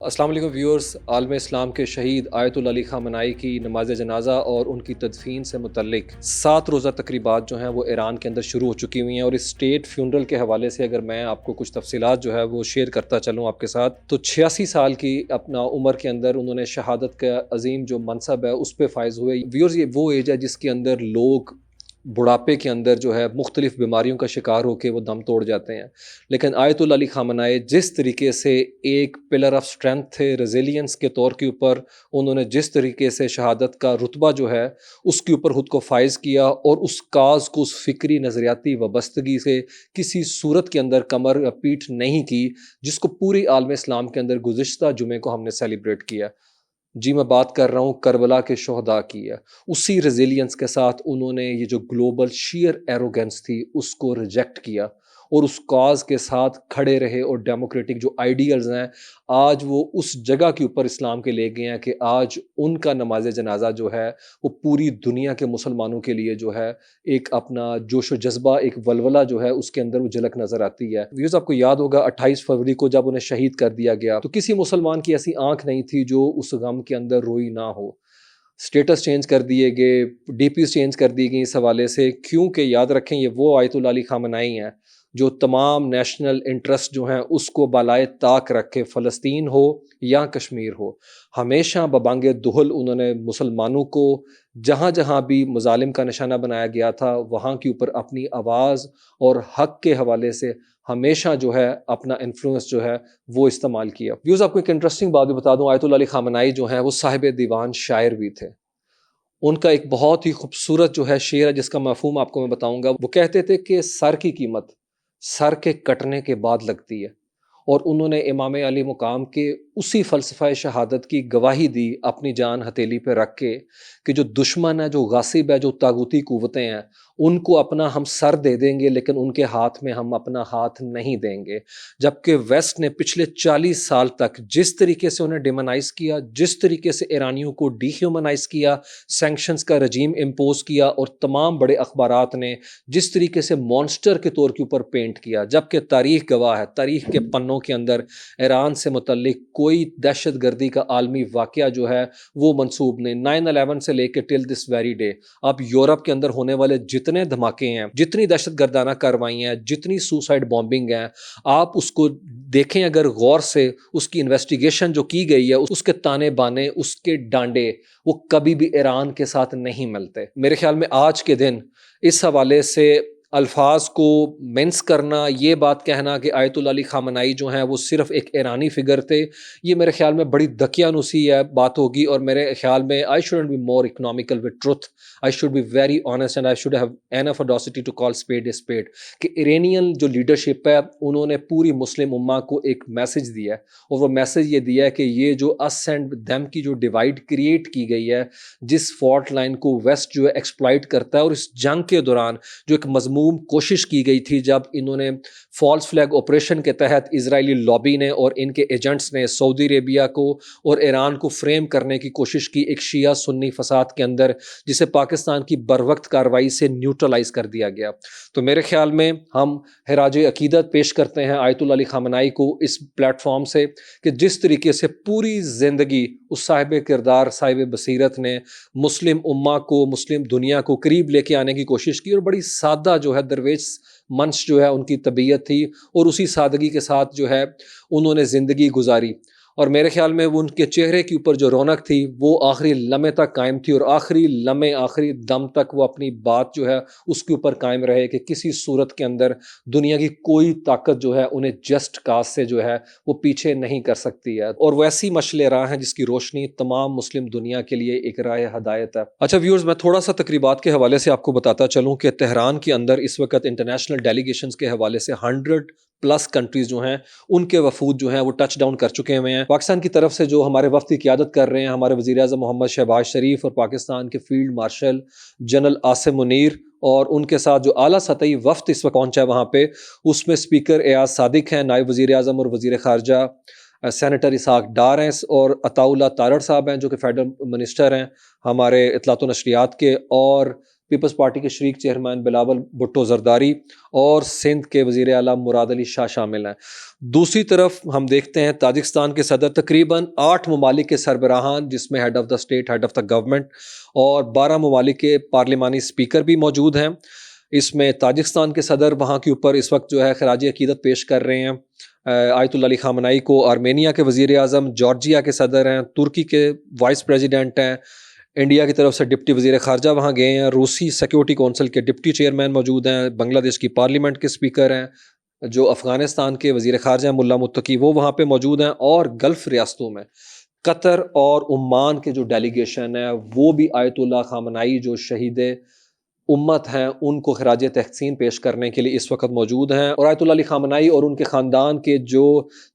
السلام علیکم ویورز، عالم اسلام کے شہید آیت اللہ علی خامنائی کی نماز جنازہ اور ان کی تدفین سے متعلق 7 روزہ تقریبات جو ہیں وہ ایران کے اندر شروع ہو چکی ہوئی ہیں، اور اس اسٹیٹ فیونرل کے حوالے سے اگر میں آپ کو کچھ تفصیلات جو ہے وہ شیئر کرتا چلوں آپ کے ساتھ، تو 86 سال کی اپنا عمر کے اندر انہوں نے شہادت کا عظیم جو منصب ہے اس پہ فائز ہوئے۔ ویورز، یہ وہ ایج ہے جس کے اندر لوگ بڑھاپے کے اندر جو ہے مختلف بیماریوں کا شکار ہو کے وہ دم توڑ جاتے ہیں، لیکن آیت اللہ علی خامنائی جس طریقے سے ایک پلر آف اسٹرینتھ تھے، ریزیلینس کے طور کے اوپر انہوں نے جس طریقے سے شہادت کا رتبہ جو ہے اس کے اوپر خود کو فائز کیا، اور اس کاز کو، اس فکری نظریاتی وابستگی سے کسی صورت کے اندر کمر یا پیٹھ نہیں کی، جس کو پوری عالم اسلام کے اندر گزشتہ جمعے کو ہم نے سیلیبریٹ کیا۔ جی میں بات کر رہا ہوں کربلا کے شہداء کی ہے۔ اسی ریزیلینس کے ساتھ انہوں نے یہ جو گلوبل شیئر ایروگنس تھی اس کو ریجیکٹ کیا اور اس کاز کے ساتھ کھڑے رہے، اور ڈیموکریٹک جو آئیڈیلز ہیں آج وہ اس جگہ کے اوپر اسلام کے لے گئے ہیں کہ آج ان کا نماز جنازہ جو ہے وہ پوری دنیا کے مسلمانوں کے لیے جو ہے ایک اپنا جوش و جذبہ، ایک ولولہ جو ہے اس کے اندر وہ جھلک نظر آتی ہے۔ ویوز، آپ کو یاد ہوگا 28 فروری کو جب انہیں شہید کر دیا گیا تو کسی مسلمان کی ایسی آنکھ نہیں تھی جو اس غم کے اندر روئی نہ ہو۔ سٹیٹس چینج کر دیے گئے، ڈی پیز چینج کر دی گئی اس حوالے سے، کیونکہ یاد رکھیں یہ وہ آیت اللہ علی خامنائی ہیں جو تمام نیشنل انٹرسٹ جو ہیں اس کو بالائے طاق رکھ کے، فلسطین ہو یا کشمیر ہو، ہمیشہ ببانگ دہل انہوں نے مسلمانوں کو جہاں جہاں بھی مظالم کا نشانہ بنایا گیا تھا وہاں کے اوپر اپنی آواز اور حق کے حوالے سے ہمیشہ جو ہے اپنا انفلوئنس جو ہے وہ استعمال کیا۔ ویوز، آپ کو ایک انٹرسٹنگ بات بھی بتا دوں، آیت اللہ علی خامنائی جو ہیں وہ صاحب دیوان شاعر بھی تھے۔ ان کا ایک بہت ہی خوبصورت جو ہے شعر ہے جس کا مفہوم آپ کو میں بتاؤں گا۔ وہ کہتے تھے کہ سر کی قیمت سر کے کٹنے کے بعد لگتی ہے، اور انہوں نے امام علی مقام کے اسی فلسفہ شہادت کی گواہی دی اپنی جان ہتھیلی پہ رکھ کے کہ جو دشمن ہے، جو غاصب ہے، جو طاغوتی قوتیں ہیں، ان کو اپنا ہم سر دے دیں گے لیکن ان کے ہاتھ میں ہم اپنا ہاتھ نہیں دیں گے۔ جبکہ ویسٹ نے پچھلے 40 سال تک جس طریقے سے انہیں ڈیمونائز کیا، جس طریقے سے ایرانیوں کو ڈی ہیومنائز کیا، سینکشنز کا رجیم امپوز کیا، اور تمام بڑے اخبارات نے جس طریقے سے مانسٹر کے طور کے اوپر پینٹ کیا، جبکہ تاریخ گواہ ہے، تاریخ کے پنوں کے اندر ایران سے متعلق کوئی دہشت گردی کا عالمی واقعہ جو ہے وہ منسوب نہیں۔ 9/11 سے لے کے ٹل دس ویری ڈے اب یورپ کے اندر ہونے والے جتنے دھماکے ہیں، جتنی دہشت گردانہ کارروائیاں ہیں، جتنی سوسائڈ بامبنگ ہیں، آپ اس کو دیکھیں اگر غور سے، اس کی انویسٹیگیشن جو کی گئی ہے، اس کے تانے بانے، اس کے ڈانڈے، وہ کبھی بھی ایران کے ساتھ نہیں ملتے۔ میرے خیال میں آج کے دن اس حوالے سے الفاظ کو مینس کرنا، یہ بات کہنا کہ آیت اللہ علی خامنائی جو ہیں وہ صرف ایک ایرانی فگر تھے، یہ میرے خیال میں بڑی دقیانوسی ہے بات ہوگی، اور میرے خیال میں I shouldn't be more economical with truth. I should be very honest and I should have enough audacity to call spade a spade. کہ ایرانین جو لیڈرشپ ہے انہوں نے پوری مسلم امہ کو ایک میسج دیا ہے، اور وہ میسج یہ دیا ہے کہ یہ جو us and them کی جو ڈیوائڈ کریٹ کی گئی ہے، جس فالٹ لائن کو ویسٹ جو ہے ایکسپلائٹ کرتا ہے، اور اس جنگ کے دوران جو ایک مضموم کوشش کی گئی تھی جب انہوں نے فالس فلیگ آپریشن کے تحت اسرائیلی لابی نے اور ان کے ایجنٹس نے سعودی عربیہ کو اور ایران کو فریم کرنے کی کوشش کی ایک شیعہ سنی فساد کے اندر، جسے پاکستان کی بروقت کارروائی سے نیوٹرلائز کر دیا گیا۔ تو میرے خیال میں ہم خراج عقیدت پیش کرتے ہیں آیت اللہ علی خامنائی کو اس پلیٹ فارم سے کہ جس طریقے سے پوری زندگی اس صاحب کردار، صاحب بصیرت نے مسلم امہ کو، مسلم دنیا کو قریب لے کے آنے کی کوشش کی، اور بڑی سادہ جو ہے درویش منش جو ہے ان کی طبیعت تھی، اور اسی سادگی کے ساتھ جو ہے انہوں نے زندگی گزاری، اور میرے خیال میں وہ ان کے چہرے کے اوپر جو رونق تھی وہ آخری لمحے تک قائم تھی، اور آخری لمحے، آخری دم تک وہ اپنی بات جو ہے اس کے اوپر قائم رہے کہ کسی صورت کے اندر دنیا کی کوئی طاقت جو ہے انہیں جسٹ کاز سے جو ہے وہ پیچھے نہیں کر سکتی ہے، اور وہ ایسی مشعل راہ ہیں جس کی روشنی تمام مسلم دنیا کے لیے ایک راہ ہدایت ہے۔ اچھا ویورز، میں تھوڑا سا تقریبات کے حوالے سے آپ کو بتاتا چلوں کہ تہران کے اندر اس وقت انٹرنیشنل ڈیلیگیشنز کے حوالے سے 100+ کنٹریز جو ہیں ان کے وفود جو ہیں وہ ٹچ ڈاؤن کر چکے ہوئے ہیں۔ پاکستان کی طرف سے جو ہمارے وفد کی قیادت کر رہے ہیں ہمارے وزیر اعظم محمد شہباز شریف، اور پاکستان کے field marshal general Asim Munir, اور ان کے ساتھ جو اعلیٰ سطحی وفد اس وقت پہنچا ہے وہاں پہ، اس میں اسپیکر ایاز صادق ہیں، نائب وزیر اعظم اور وزیر خارجہ سینیٹر اسحاق ڈار ہیں، اور عطاء اللہ تارڑ صاحب ہیں جو کہ فیڈرل منسٹر ہیں ہمارے اطلاعات و نشریات کے، اور پیپلز پارٹی کے شریک چیئرمین بلاول بھٹو زرداری اور سندھ کے وزیر اعلیٰ مراد علی شاہ شامل ہیں۔ دوسری طرف ہم دیکھتے ہیں تاجکستان کے صدر، تقریباً 8 ممالک کے سربراہان جس میں head of the state, head of the government اور 12 ممالک کے پارلیمانی اسپیکر بھی موجود ہیں۔ اس میں تاجکستان کے صدر وہاں کے اوپر اس وقت جو ہے خراج عقیدت پیش کر رہے ہیں آیت اللہ علی خامنئی کو۔ آرمینیا کے وزیر اعظم، جارجیا کے صدر ہیں، ترکی کے وائس پریزیڈنٹ ہیں، انڈیا کی طرف سے ڈپٹی وزیر خارجہ وہاں گئے ہیں، روسی سیکیورٹی کونسل کے ڈپٹی چیئرمین موجود ہیں، بنگلہ دیش کی پارلیمنٹ کے اسپیکر ہیں، جو افغانستان کے وزیر خارجہ ہیں ملا متقی وہ وہاں پہ موجود ہیں، اور گلف ریاستوں میں قطر اور عمان کے جو ڈیلیگیشن ہے وہ بھی آیت اللہ خامنئی جو شہید امت ہیں ان کو خراج تحسین پیش کرنے کے لیے اس وقت موجود ہیں۔ اور آیت اللہ علی خامنئی اور ان کے خاندان کے جو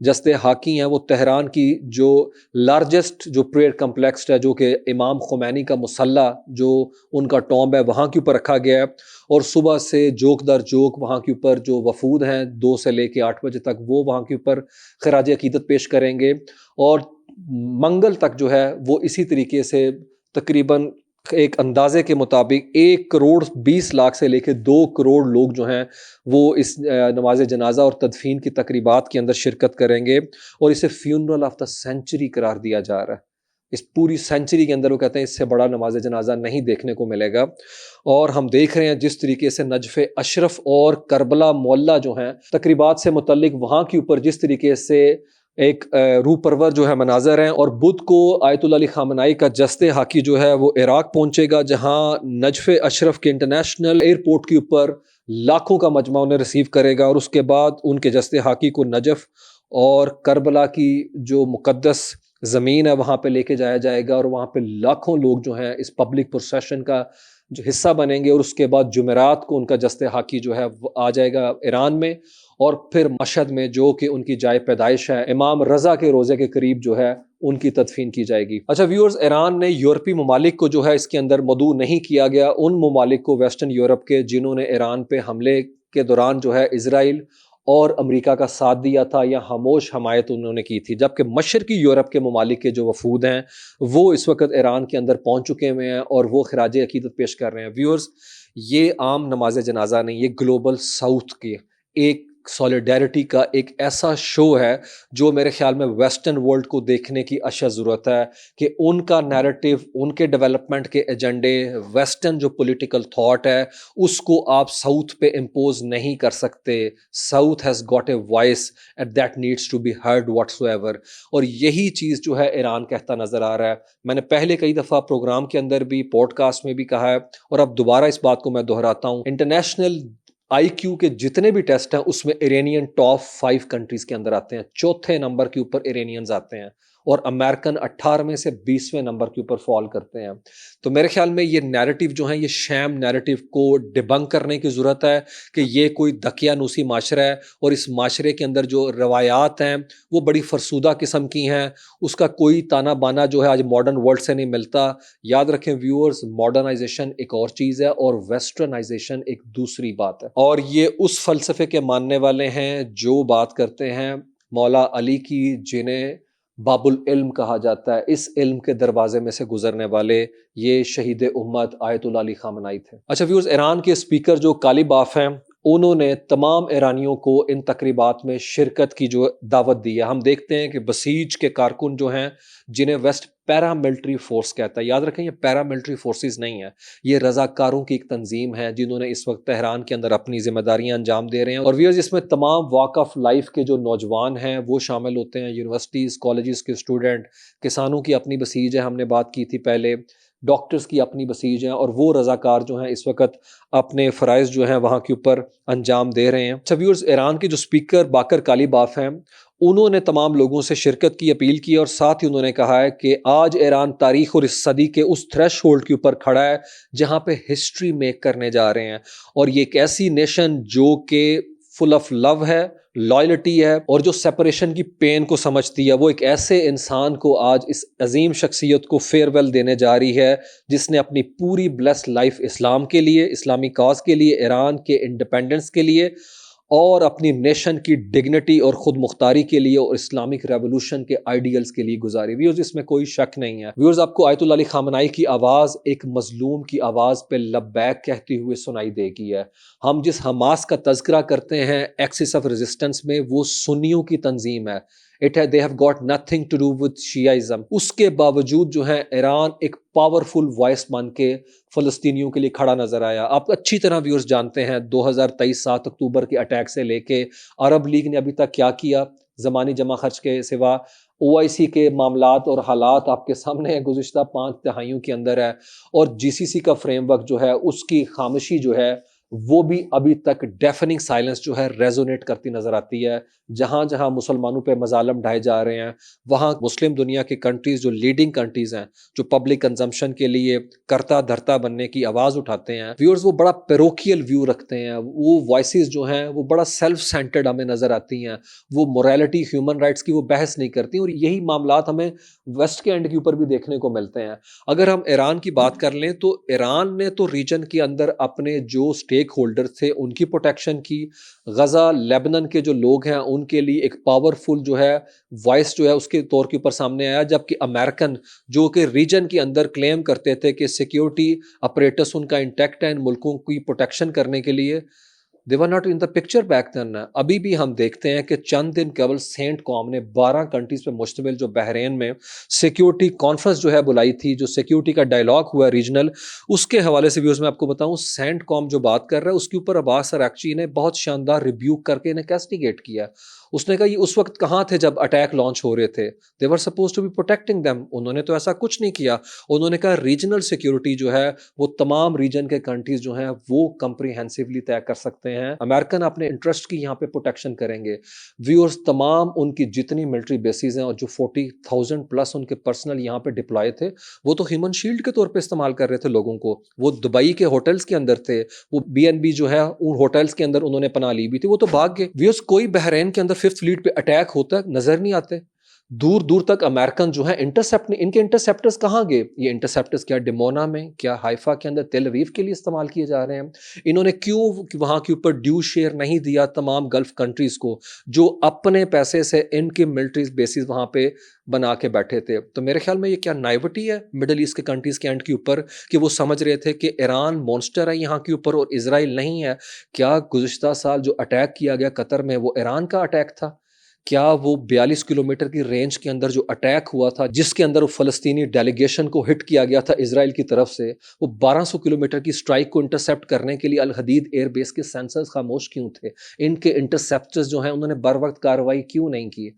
جسد حاکی ہیں وہ تہران کی جو لارجسٹ جو پریئر کمپلیکس ہے، جو کہ امام خمینی کا مصلی جو ان کا ٹومب ہے وہاں کے اوپر رکھا گیا ہے، اور صبح سے جوک در جوک وہاں کے اوپر جو وفود ہیں 2 سے لے کے 8 بجے تک وہ وہاں کے اوپر خراج عقیدت پیش کریں گے، اور منگل تک جو ہے وہ اسی طریقے سے تقریباً ایک اندازے کے مطابق 1,20,00,000 سے لے کے 2 کروڑ لوگ جو ہیں وہ اس نماز جنازہ اور تدفین کی تقریبات کے اندر شرکت کریں گے، اور اسے فیونرل آف دا سینچری قرار دیا جا رہا ہے۔ اس پوری سینچری کے اندر وہ کہتے ہیں اس سے بڑا نماز جنازہ نہیں دیکھنے کو ملے گا۔ اور ہم دیکھ رہے ہیں جس طریقے سے نجف اشرف اور کربلا معلیٰ جو ہیں تقریبات سے متعلق وہاں کے اوپر جس طریقے سے ایک روح پرور جو ہے مناظر ہیں، اور بدھ کو آیت اللہ علی خامنئی کا جسد حاکی جو ہے وہ عراق پہنچے گا، جہاں نجف اشرف کے انٹرنیشنل ایئرپورٹ کے اوپر لاکھوں کا مجمع انہیں ریسیو کرے گا، اور اس کے بعد ان کے جسد حاکی کو نجف اور کربلا کی جو مقدس زمین ہے وہاں پہ لے کے جایا جائے گا، اور وہاں پہ لاکھوں لوگ جو ہیں اس پبلک پروسیشن کا جو حصہ بنیں گے، اور اس کے بعد جمعرات کو ان کا جسد حاکی جو ہے وہ آ جائے گا ایران میں، اور پھر مشہد میں جو کہ ان کی جائے پیدائش ہے امام رضا کے روزے کے قریب جو ہے ان کی تدفین کی جائے گی۔ اچھا ویورز، ایران نے یورپی ممالک کو جو ہے اس کے اندر مدعو نہیں کیا گیا، ان ممالک کو ویسٹرن یورپ کے جنہوں نے ایران پہ حملے کے دوران جو ہے اسرائیل اور امریکہ کا ساتھ دیا تھا یا خاموش حمایت انہوں نے کی تھی، جبکہ مشرقی یورپ کے ممالک کے جو وفود ہیں وہ اس وقت ایران کے اندر پہنچ چکے ہوئے ہیں اور وہ خراج عقیدت پیش کر رہے ہیں۔ ویورز، یہ عام نماز جنازہ نہیں، یہ گلوبل ساؤتھ کے ایک سولیڈیرٹی کا ایک ایسا شو ہے جو میرے خیال میں ویسٹرن ورلڈ کو دیکھنے کی اشد ضرورت ہے کہ ان کا نیریٹو، ان کے ڈیولپمنٹ کے ایجنڈے، ویسٹرن جو پولیٹیکل تھاٹ ہے اس کو آپ ساؤتھ پہ امپوز نہیں کر سکتے۔ South has got a voice and that needs to be heard whatsoever, اور یہی چیز جو ہے ایران کہتا نظر آ رہا ہے۔ میں نے پہلے کئی دفعہ پروگرام کے اندر بھی، پوڈ کاسٹ میں بھی کہا ہے، اور اب دوبارہ اس بات کو میں دہراتا ہوں، انٹرنیشنل آئی کیو کے جتنے بھی ٹیسٹ ہیں اس میں ایرانین ٹاپ 5 کنٹریز کے اندر آتے ہیں، 4تھے نمبر کے اوپر ایرانینز آتے ہیں، اور امریکن 18ویں سے 20ویں نمبر کے اوپر فال کرتے ہیں۔ تو میرے خیال میں یہ نیریٹو جو ہیں، یہ شیم نیریٹو کو ڈیبنک کرنے کی ضرورت ہے کہ یہ کوئی دقیانوسی معاشرہ ہے، اور اس معاشرے کے اندر جو روایات ہیں وہ بڑی فرسودہ قسم کی ہیں، اس کا کوئی تانا بانا جو ہے آج ماڈرن ورلڈ سے نہیں ملتا۔ یاد رکھیں ویورز، ماڈرنائزیشن ایک اور چیز ہے اور ویسٹرنائزیشن ایک دوسری بات ہے، اور یہ اس فلسفے کے ماننے والے ہیں جو بات کرتے ہیں مولا علی کی، جنہیں باب العلم کہا جاتا ہے، اس علم کے دروازے میں سے گزرنے والے یہ شہید امت آیت اللہ علی خامنئی تھے۔ اچھا ویورز، ایران کے اسپیکر جو کالیباف ہیں انہوں نے تمام ایرانیوں کو ان تقریبات میں شرکت کی جو دعوت دی ہے۔ ہم دیکھتے ہیں کہ بسیج کے کارکن جو ہیں جنہیں ویسٹ پیراملٹری فورس کہتا ہے، یاد رکھیں یہ پیراملٹری فورسز نہیں ہے، یہ رضاکاروں کی ایک تنظیم ہے جنہوں نے اس وقت تہران کے اندر اپنی ذمہ داریاں انجام دے رہے ہیں۔ اور ویورز، اس میں تمام واک آف لائف کے جو نوجوان ہیں وہ شامل ہوتے ہیں، یونیورسٹیز، کالجز کے اسٹوڈنٹ، کسانوں کی اپنی بسیج ہے، ہم نے بات کی تھی پہلے، ڈاکٹرز کی اپنی بسیج ہیں، اور وہ رضاکار جو ہیں اس وقت اپنے فرائض جو ہیں وہاں کے اوپر انجام دے رہے ہیں۔ اچھا ویورز، ایران کے جو اسپیکر باقر کالیباف ہیں انہوں نے تمام لوگوں سے شرکت کی اپیل کی، اور ساتھ ہی انہوں نے کہا ہے کہ آج ایران تاریخ اور اس صدی کے اس تھریش ہولڈ کے اوپر کھڑا ہے جہاں پہ ہسٹری میک کرنے جا رہے ہیں، اور یہ ایک ایسی نیشن جو کہ فل آف لو ہے، لائلٹی ہے، اور جو سیپریشن کی پین کو سمجھتی ہے، وہ ایک ایسے انسان کو آج اس عظیم شخصیت کو فیئر ویل دینے جا رہی ہے جس نے اپنی پوری بلیس لائف اسلام کے لیے، اسلامی کاز کے لیے، ایران کے انڈیپینڈنس کے لیے اور اپنی نیشن کی ڈگنیٹی اور خود مختاری کے لیے اور اسلامک ریولوشن کے آئیڈیلز کے لیے گزاری. ویورز اس میں کوئی شک نہیں ہے. ویورز آپ کو آیت اللہ علی خامنائی کی آواز ایک مظلوم کی آواز پہ لبیک کہتے ہوئے سنائی دے گی ہے. ہم جس حماس کا تذکرہ کرتے ہیں ایکسس آف ریزسٹنس میں، وہ سنیوں کی تنظیم ہے. they have got nothing to do with Shiaism. اس کے باوجود جو ہے ایران ایک پاورفل وائس بن کے فلسطینیوں کے لیے کھڑا نظر آیا. آپ اچھی طرح ویورز جانتے ہیں 2023 7 اکتوبر کے اٹیک سے لے کے عرب لیگ نے ابھی تک کیا کیا زمانی جمع خرچ کے سوا. OIC کے معاملات اور حالات آپ کے سامنے ہیں گزشتہ 5 دہائیوں کے اندر ہے، اور GCC کا فریم ورک جو ہے اس کی خاموشی جو ہے وہ بھی ابھی تک ڈیفننگ سائلنس جو ہے ریزونیٹ کرتی نظر آتی ہے. جہاں جہاں مسلمانوں پہ مظالم ڈھائے جا رہے ہیں وہاں مسلم دنیا کی کنٹریز جو لیڈنگ کنٹریز ہیں، جو پبلک کنزمپشن کے لیے کرتا دھرتا بننے کی آواز اٹھاتے ہیں، ویورز وہ بڑا پیروکیل ویو رکھتے ہیں. وہ وائسز جو ہیں وہ بڑا سیلف سینٹرڈ ہمیں نظر آتی ہیں. وہ موریلٹی ہیومن رائٹس کی وہ بحث نہیں کرتی، اور یہی معاملات ہمیں ویسٹ کے اینڈ کے اوپر بھی دیکھنے کو ملتے ہیں. اگر ہم ایران کی بات کر لیں تو ایران نے تو ریجن کے اندر اپنے جو اسٹیک ہولڈر تھے ان کی پروٹیکشن کی. غزہ لیبنن کے جو لوگ ہیں ان کے لیے ایک پاورفل جو ہے وائس جو ہے اس کے طور کے اوپر سامنے آیا، جبکہ امریکن جو کہ ریجن کے اندر کلیم کرتے تھے کہ سیکیورٹی اپریٹس ان کا انٹیکٹ ہے ان ملکوں کی پروٹیکشن کرنے کے لیے، they were not in the picture back then. ابھی بھی ہم دیکھتے ہیں کہ چند دن قبل سینٹ کام نے 12 کنٹریز پہ مشتمل جو بحرین میں سیکیورٹی کانفرنس جو ہے بلائی تھی، جو سیکیورٹی کا ڈائلاگ ہوا ریجنل، اس کے حوالے سے ویوز میں آپ کو بتاؤں سینٹ کام جو بات کر رہا ہے اس کے اوپر عباس اراغچی نے بہت شاندار ریبیوک کر کے انہیں کیسٹیگیٹ کیا. اس نے کہا یہ اس وقت کہاں تھے جب اٹیک لانچ ہو رہے تھے، they were supposed to be protecting them. انہوں نے تو ایسا کچھ نہیں کیا. انہوں نے کہا ریجنل سیکیورٹی جو ہے وہ تمام ریجن کے کنٹریز جو ہیں وہ کمپریہنسولی طے کر سکتے ہیں. امریکن اپنے انٹرسٹ کی یہاں پہ پروٹیکشن کریں گے. ویورز تمام ان کی جتنی ملٹری بیسز ہیں اور جو 40,000 پلس ان کے پرسنل یہاں پہ ڈپلائے تھے، وہ تو ہیومن شیلڈ کے طور پہ استعمال کر رہے تھے لوگوں کو. وہ دبئی کے ہوٹلز کے اندر تھے، وہ BNB جو ہے ان ہوٹلز کے اندر انہوں نے پناہ لی بھی تھی، وہ تو بھاگ گئے. ویورز کوئی بحرین کے اندر 5th فلیٹ پہ اٹیک ہوتا نظر نہیں آتے. دور دور تک امریکن جو ہیں انٹرسیپٹ نہیں. ان کے انٹرسیپٹرز کہاں گئے؟ یہ انٹرسیپٹرز کیا ڈیمونا میں، کیا ہائفا کے اندر، تیل اویو کے لیے استعمال کیے جا رہے ہیں؟ انہوں نے کیوں وہاں کے اوپر ڈیو شیئر نہیں دیا تمام گلف کنٹریز کو جو اپنے پیسے سے ان کی ملٹریز بیسز وہاں پہ بنا کے بیٹھے تھے؟ تو میرے خیال میں یہ کیا نائیوٹی ہے مڈل ایسٹ کے کنٹریز کے اینڈ کے اوپر کہ وہ سمجھ رہے تھے کہ ایران مونسٹر ہے یہاں کے اوپر اور اسرائیل نہیں ہے؟ کیا گزشتہ سال جو اٹیک کیا گیا قطر میں وہ ایران کا اٹیک تھا؟ کیا وہ 42 کلومیٹر کی رینج کے اندر جو اٹیک ہوا تھا جس کے اندر وہ فلسطینی ڈیلیگیشن کو ہٹ کیا گیا تھا اسرائیل کی طرف سے، وہ 1200 کلومیٹر کی سٹرائک کو انٹرسیپٹ کرنے کے لیے الحدید ایئر بیس کے سینسرز خاموش کیوں تھے؟ ان کے انٹرسیپٹرز جو ہیں انہوں نے بر وقت کارروائی کیوں نہیں کی؟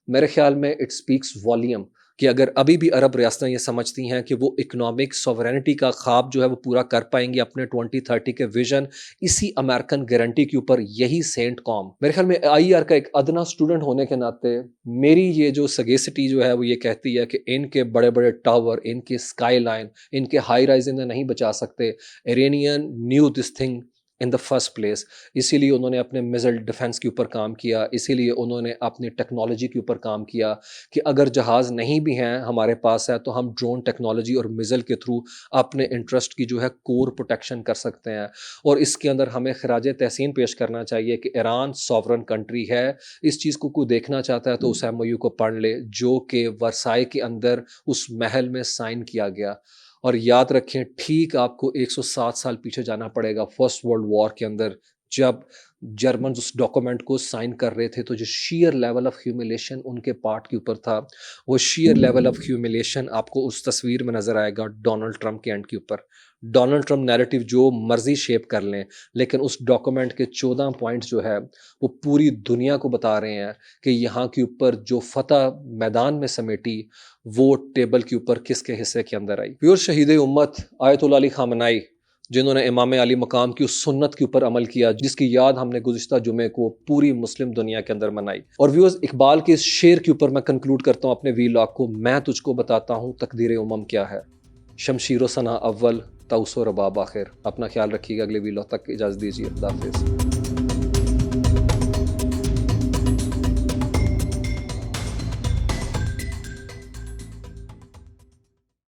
میرے خیال میں اٹ سپیکس والیوم کہ اگر ابھی بھی عرب ریاستیں یہ سمجھتی ہیں کہ وہ اکنامک سوورینٹی کا خواب جو ہے وہ پورا کر پائیں گی اپنے 2030 کے ویژن اسی امریکن گارنٹی کے اوپر، یہی سینٹ کام میرے خیال میں IR کا ایک ادنا اسٹوڈنٹ ہونے کے ناطے میری یہ جو سگیسٹی جو ہے وہ یہ کہتی ہے کہ ان کے بڑے بڑے ٹاور، ان کے اسکائی لائن، ان کے ہائی رائز انہیں نہیں بچا سکتے. Iranian new this thing in the first place. اسی لیے انہوں نے اپنے میزل ڈیفنس کے اوپر کام کیا، اسی لیے انہوں نے اپنی ٹیکنالوجی کے اوپر کام کیا کہ اگر جہاز نہیں بھی ہیں ہمارے پاس ہے تو ہم ڈرون ٹیکنالوجی اور میزل کے تھرو اپنے انٹرسٹ کی جو ہے کور پروٹیکشن کر سکتے ہیں. اور اس کے اندر ہمیں خراج تحسین پیش کرنا چاہیے کہ ایران سوورن کنٹری ہے. اس چیز کو کوئی دیکھنا چاہتا ہے تو اس MOU کو پڑھ لے جو کہ ورسائے کے اندر اس محل میں سائن کیا گیا. اور یاد رکھیں ٹھیک آپ کو 107 سال پیچھے جانا پڑے گا فرسٹ ورلڈ وار کے اندر جب جرمنز اس ڈاکومنٹ کو سائن کر رہے تھے تو جو شیئر لیول آف ہیوملیشن ان کے پارٹ کے اوپر تھا وہ شیئر لیول آف ہیوملیشن آپ کو اس تصویر میں نظر آئے گا ڈونلڈ ٹرمپ کے اینڈ کے اوپر. ڈونلڈ ٹرمپ نیریٹو جو مرضی شیپ کر لیں لیکن اس ڈاکومنٹ کے 14 پوائنٹس جو ہے وہ پوری دنیا کو بتا رہے ہیں کہ یہاں کے اوپر جو فتح میدان میں سمیٹی وہ ٹیبل کے اوپر کس کے حصے کے اندر آئی. پیور شہید امت آیت اللہ علی خامنائی جنہوں نے امام علی مقام کی اس سنت کے اوپر عمل کیا جس کی یاد ہم نے گزشتہ جمعے کو پوری مسلم دنیا کے اندر منائی. اور ویورز اقبال کے اس شعر کے اوپر میں کنکلوڈ کرتا ہوں اپنے ویلاگ کو، میں تجھ کو بتاتا ہوں تقدیر کیا ہے، شمشیر و ثنا اول، توس و رباب آخر. اپنا خیال رکھیے گا، اگلے ویلاگ تک اجازت دیجیے، خدا حافظ.